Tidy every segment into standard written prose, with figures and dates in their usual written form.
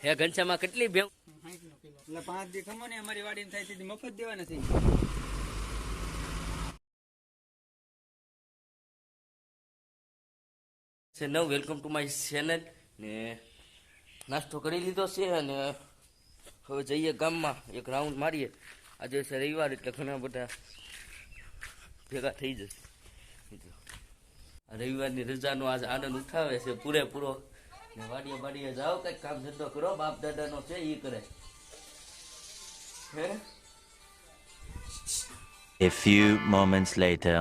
હે ઘનશ્યામાં કેટલી ભેં? 60 કિલો. એટલે 5 દી ખમો ને અમારી વાડીમાં થાય છે મફત દેવા નથી. નવ વેલકમ ટુ માય ચેનલ ને નાસ્તો કરી લીધો છે અને હવે જઈએ ગામમાં એક રાઉન્ડ મારીએ. આજે છે રવિવાર એટલે ઘણા બધા ભેગા થઈ જશે. રવિવારની રજાનો આજ આનંદ ઉઠાવે છે પૂરેપૂરો. ને વાડીએ વાડીએ જાઓ, કંઈક કામ ધંધો કરો, બાપ દાદાનો છે એ કરે. હે A few moments later.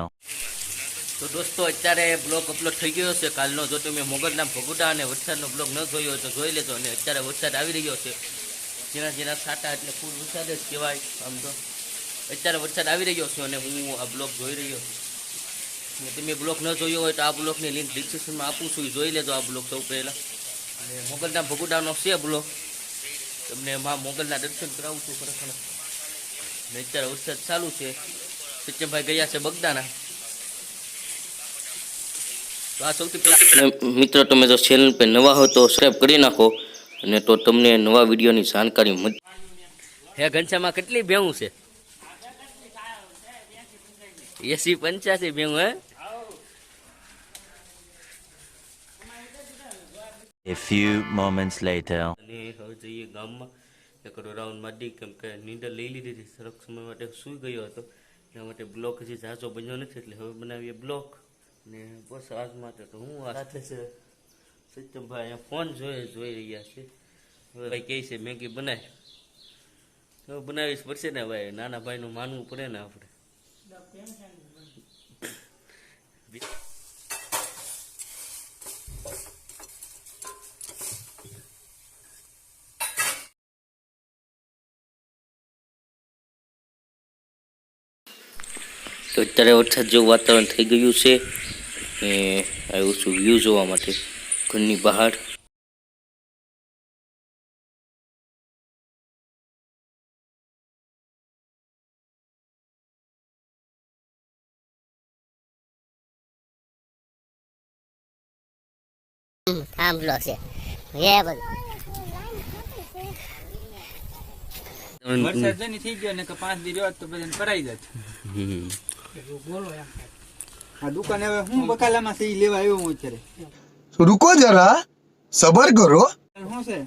તો દોસ્તો અત્યારે બ્લોગ અપલોડ થઈ ગયો છે કાલનો. જો તમે મોગલના ભગુડા અને વરસાદનો બ્લોગ ન જોયો હોય તો જોઈ લેજો. અને અત્યારે વરસાદ આવી રહ્યો છે, જેના જેના છાંટા એટલે ફૂલ વરસાદ જ કહેવાય. આમ તો અત્યારે વરસાદ આવી રહ્યો છે અને હું આ બ્લોગ જોઈ રહ્યો છું. તમે બ્લોગ ન જોયો હોય તો આ બ્લોગની લિંક ડિસ્ક્રિપ્શનમાં આપું છું, એ જોઈ લેજો આ બ્લોગ સૌ પહેલાં. અને મોગલના ભગુડાનો છે બ્લોગ, તમને માં મોગલના દર્શન કરાવું છું ખરેખર. ને અત્યારે વરસાદ ચાલુ છે. સત્યમભાઈ ગયા છે બગદાના. તો આ સૌથી પહેલાં મિત્રો, તમે જો ચેનલ પર નવા હો તો સબસ્ક્રાઈબ કરી નાખો, અને તો તમને નવા વિડીયોની જાણકારી મળે. હે ઘનશ્યામાં કેટલી ભેવું છે? 80-85 ભેવું. હે A few moments later. અને હવે જઈએ ગામમાં એક રાઉન્ડ મારી, કેમ કે નીંદર લઈ લીધી હતી. સરક સમય માટે સૂઈ ગયો હતો, એના માટે બ્લોક હજી ઝાઝો બન્યો નથી, એટલે હવે બનાવીએ બ્લોક. ને બસ આજ માટે તો હું આ સાથે છે સત્યમભાઈ અહીંયા ફોન જોઈ રહ્યા છે. હવે ભાઈ કહે છે મેગી બનાય, હવે બનાવીશ પડશે ને ભાઈ. નાના ભાઈનું માનવું પડે ને આપણે. તો અત્યારે વરસાદ જેવું વાતાવરણ થઈ ગયું છે ને આવ્યું છું વ્યૂ જોવા માટે ઘરની બહાર. થાંભલો છે એ બધું વરસાદ જની થઈ ગયો ને કે 5 દી રહ્યો તો બધાને કરાઈ જાત. બોલો એમ આ દુકાન હવે હું બકાલામાં સહી લેવા આવ્યો હું અત્યારે. रुको जरा सबर करो. શું છે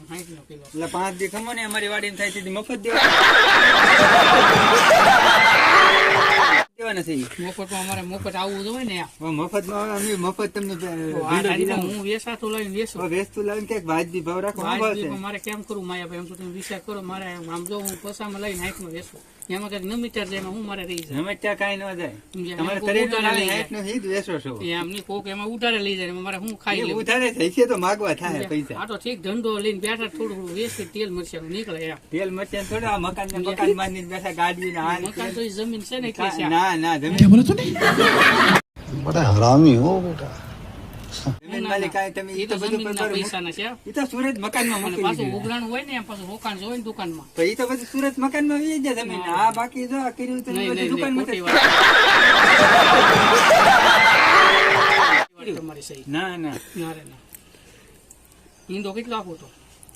60 કિલો. એટલે 5 દી ખમો ને અમારી વાડીમાં થાય છે મફત દેવા નથી. મફતમાં અમારે મફત આવવું જોઈએ ને. મફતમાં અમે મફત તમને હું વેસાતું લઈને વેચું. વેચતું લાવીને ક્યાંક વાજબી ભાવ રાખો. મારે કેમ કરું માયાભાઈ, એમ તો તમે વિચાર કરો. મારે આમ જો હું પસામાં લઈને હાઈટમાં વેચું, એમાં કઈક નમીટર જાય હું મારે રહી જાય. નમીટર કઈ ન જાય. તમારે શરીરનું હાઈટનું હિત વેચો છો. એમ નહીં, કોક એમાં ઉધારે લઈ જાય, મારે હું ખાઈ લઉં. ઉધારે થઈ છે તો માગવા થાય પૈસા. આ તો ઠીક ધંધો લઈને બેઠા, થોડું વેચી તેલ મરચાનું નીકળે એમ. તેલ મરચાં થોડા મકાન માંડીને બેઠા ગાડી મકાન તો જમીન છે ને એટલે છે. ના જમીન बड़ा हरामी हो बेटा. જમીન માલિક કાંઈ તમે એ તો જમીનના પૈસાના છે. ઈ તો સુરત મકાનમાં અને મૂકી પાછું દીધું. ઉઘરાણું હોય ને એમ પાછું રોકાણ જોવે ને દુકાનમાં. તો ઈ તો પછી સુરત મકાનમાં વી જાય જમીન. આ બાકી જો આ કર્યું તો નહીં, બધી નહીં, દુકાનમાં ખોટી જ. વાત. તમારી સહી. ના ના રે ના. ઈંડો કેટલો આપો તો?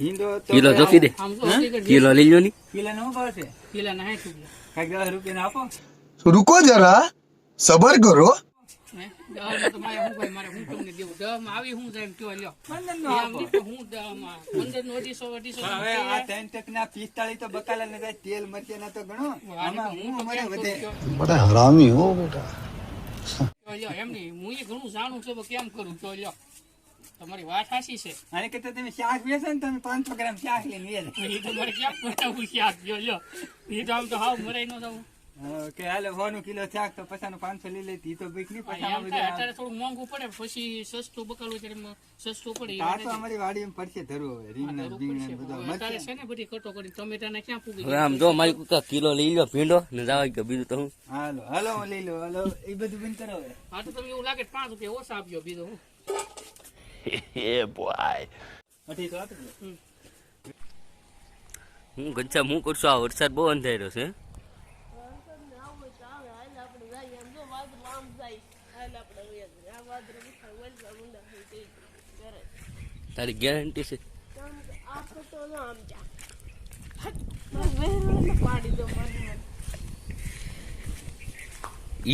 હિન્દો તો કિલો જોખી દે, આમ તો હકીકત કિલો લઈ લો ની. કિલો નો ભાવ છે. કિલાના 60 રૂપિયા. કાંઈક 10 રૂપિયા આપો. रुको जरा सबर करो. હે? દવામાં તો મારે હું ભાઈ, મારે હું તમને દેવું. દવામાં આવી હું જાય એમ કયો લ્યો. 15 નો એમ આપો. નહીં કે હું દવામાં 15 નો 250 હવે આ 3 ટકના 45 તો બકાલા ને જાય. તેલ મરચાના તો ગણો. આમાં હું અમારે વધે. बड़ा हरामी हो बेटा. એમ નહીં, હું એ ઘણું જાણું છું, પણ કેમ કરું તો લ્યો. તમારી વાત સાચી છે. આને કરતા તમે શાક વેચો ને તમે 500 ગ્રામ શાક લઈને વેચો. એ તો મારે ક્યાં બનાવવું શાક લ્યો. એ તો આમ તો હાવ મરાઈ ન જવું. કે હાલે 100 કિલો શાક તો 50 500 લઈ લે. ઈ તો બીક નહીં એમ પચાસ થાય, અત્યારે થોડું મોંઘું પડે, પછી સસ્તું બકાલું ત્યારે સસ્તું પડે. આ તો અમારી વાડીમાં પડશે ધરવું હવે રીંગણા બીંગણા બધું અત્યારે છે ને બધી કટોકટી ટમેટાના ક્યાં પૂગી હવે આમ જો મારી કુકા કિલો લઈ લો ભીંડો ને જાવ કે બીજું તો હું. હાલો હું લઈ લો. હાલો એ બધું બંધ કરો હવે. હા તો તમે એવું લાગે 5 રૂપિયા ઓછા આપજો, બીજું હું. Yeah, boy. અઢી તો આપી દો. હું ઘનશ્યામ હું કરશું? આ વરસાદ બહુ અંધાર્યો છે. તારી ગેરંટી છે?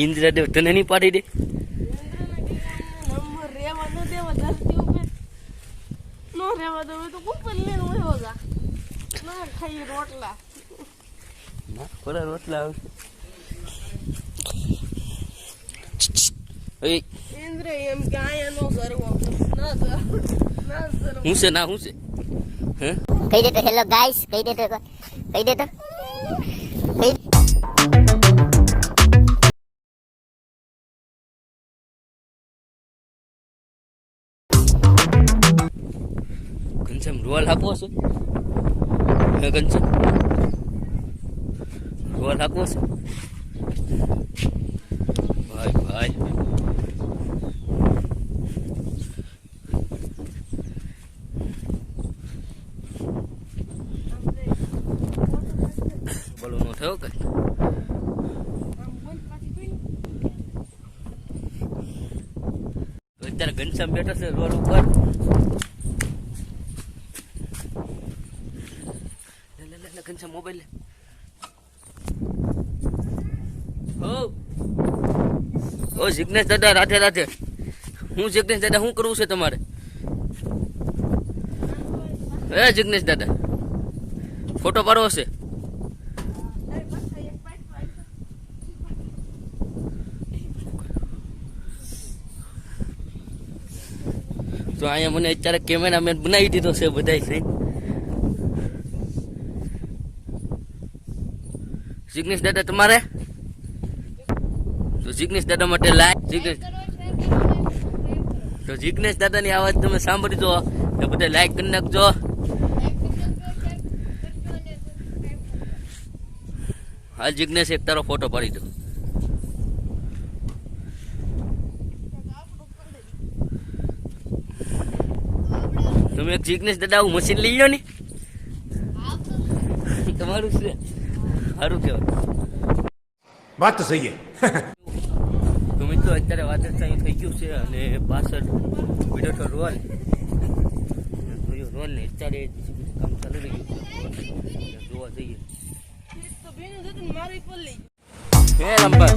ઇન્દ્રદેવ તને નહીં પાડી દે? થોડા રોટલા આવે. એ ઇન્દ્ર એમ કે આયા નો સર્વો ના સર હું છે ના હું છે? હે કહી દે તો હેલો ગાઈસ, કહી દે તો કહી દે તો ઘનશ્યામ રોલ આપવો છે? હે ઘનશ્યામ રોલ આપવો છે? ભાઈ ભાઈ બોલો નો થયો કે અત્યારે ઘનશ્યામ બેઠો છે રોડ ઉપર. ઘનશ્યામ મોબાઈલ લે. ઓ જિગ્નેશ દાદા, રાધે રાધે. હું જિગ્નેશ દાદા, શું કરવું છે તમારે? હે જિગ્નેશ દાદા, ફોટો પાડવો છે? તો અહીંયા મને અત્યારે કેમેરામેન બનાવી દીધો છે બધાય છે. જિગ્નેશ દાદા તમારે તો જિગ્નેશ દાદા માટે જિગ્નેશ દાદાની અવાજ તમે સાંભળી દો તો બધા લાઈક કરી નાખજો. હાલ જિગ્નેશ એક તારો ફોટો પાડી દો. તમે એક જિગ્નેશ દાદા આવું મશીન લઈ લો ને, તમારું છે સારું કહેવાય. વાત તો સહી તો મિત્રો અત્યારે વાદળછાયું થઈ ગયું છે અને પાછળ વિડોઠો રોલ ને અત્યારે કામ ચાલુ રહ્યું છે. જોવા જઈએ હે લંબા.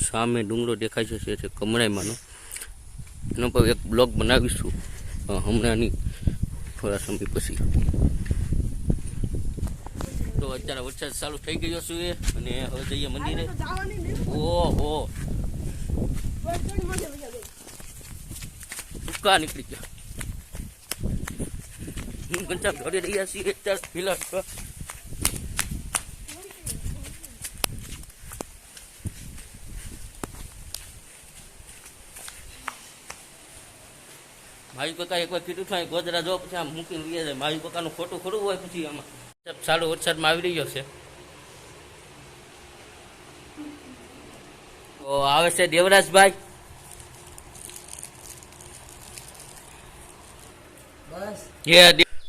સામે ડુંગરો દેખાય છે તે કમળાઈમાંનો, એનો પર એક બ્લોગ બનાવીશું હમણાંની થોડા સમય પછી. તો અત્યારે વરસાદ ચાલુ થઈ ગયો છે અને હવે જઈએ મંદિરે. ઓહો ટૂંકા નીકળી ગયા. ઘનશ્યામ દોડી રહ્યા છીએ અત્યારે ફિલહાલ. મારી કાકા એકવાર કીધું થાય ગોદરા જો પછી આમ મૂકીને લઈ જાય. મારી કાકાનું ખોટું ખોટું હોય પછી આમાં સારો વરસાદમાં આવી રહ્યો છે. તો આવે છે દેવરાજભાઈ.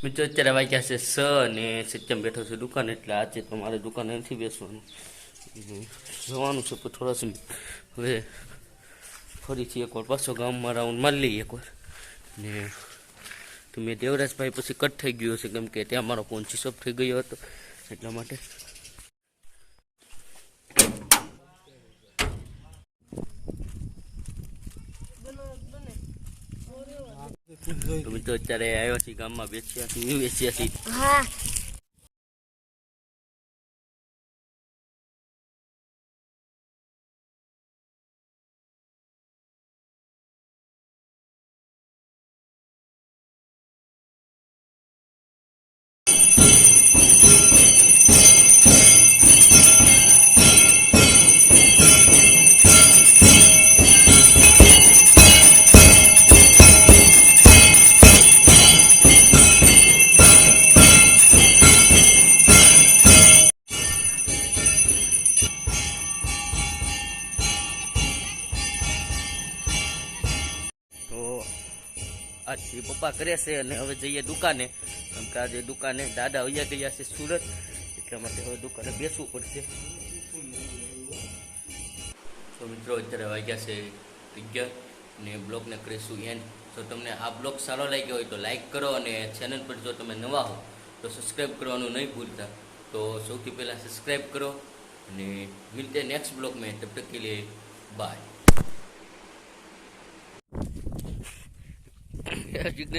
મિત્રો અત્યારે વાગ્યા છે 6 અને સત્યમ બેઠો છે દુકાન, એટલે આજે તમારે દુકાને નથી બેસવાનું, જવાનું છે. પણ થોડા સમય હવે ફરીથી એકવાર પાછો ગામમાં રાઉન્ડ મારી લઈએ એકવાર. ને તો મેં દેવરાજભાઈ પછી કટ થઈ ગયો છે કેમ કે ત્યાં મારો ફોન સ્વિચ ઓફ થઈ ગયો હતો એટલા માટે. તો મિત્રો અત્યારે આવ્યા છીએ ગામમાં, બેસ્યા છીએ. હા આજથી પપ્પા કરે છે અને હવે જઈએ દુકાને. કેમ કે આજે દુકાને દાદા વૈયા ગયા છે સુરત, એટલા માટે હવે દુકાને બેસવું પડશે. તો મિત્રો અત્યારે વાગ્યા છે 11 ને બ્લોગને કરીશું એન્ડ. જો તમને આ બ્લોગ સારો લાગ્યો હોય તો લાઈક કરો અને ચેનલ પર જો તમે નવા હો તો સબસ્ક્રાઈબ કરવાનું નહીં ભૂલતા. તો સૌથી પહેલાં સબસ્ક્રાઈબ કરો અને મિલતે નેક્સ્ટ બ્લોગ में, तब तक के लिए बाय.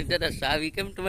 દાદા સાવી કેમ તમારે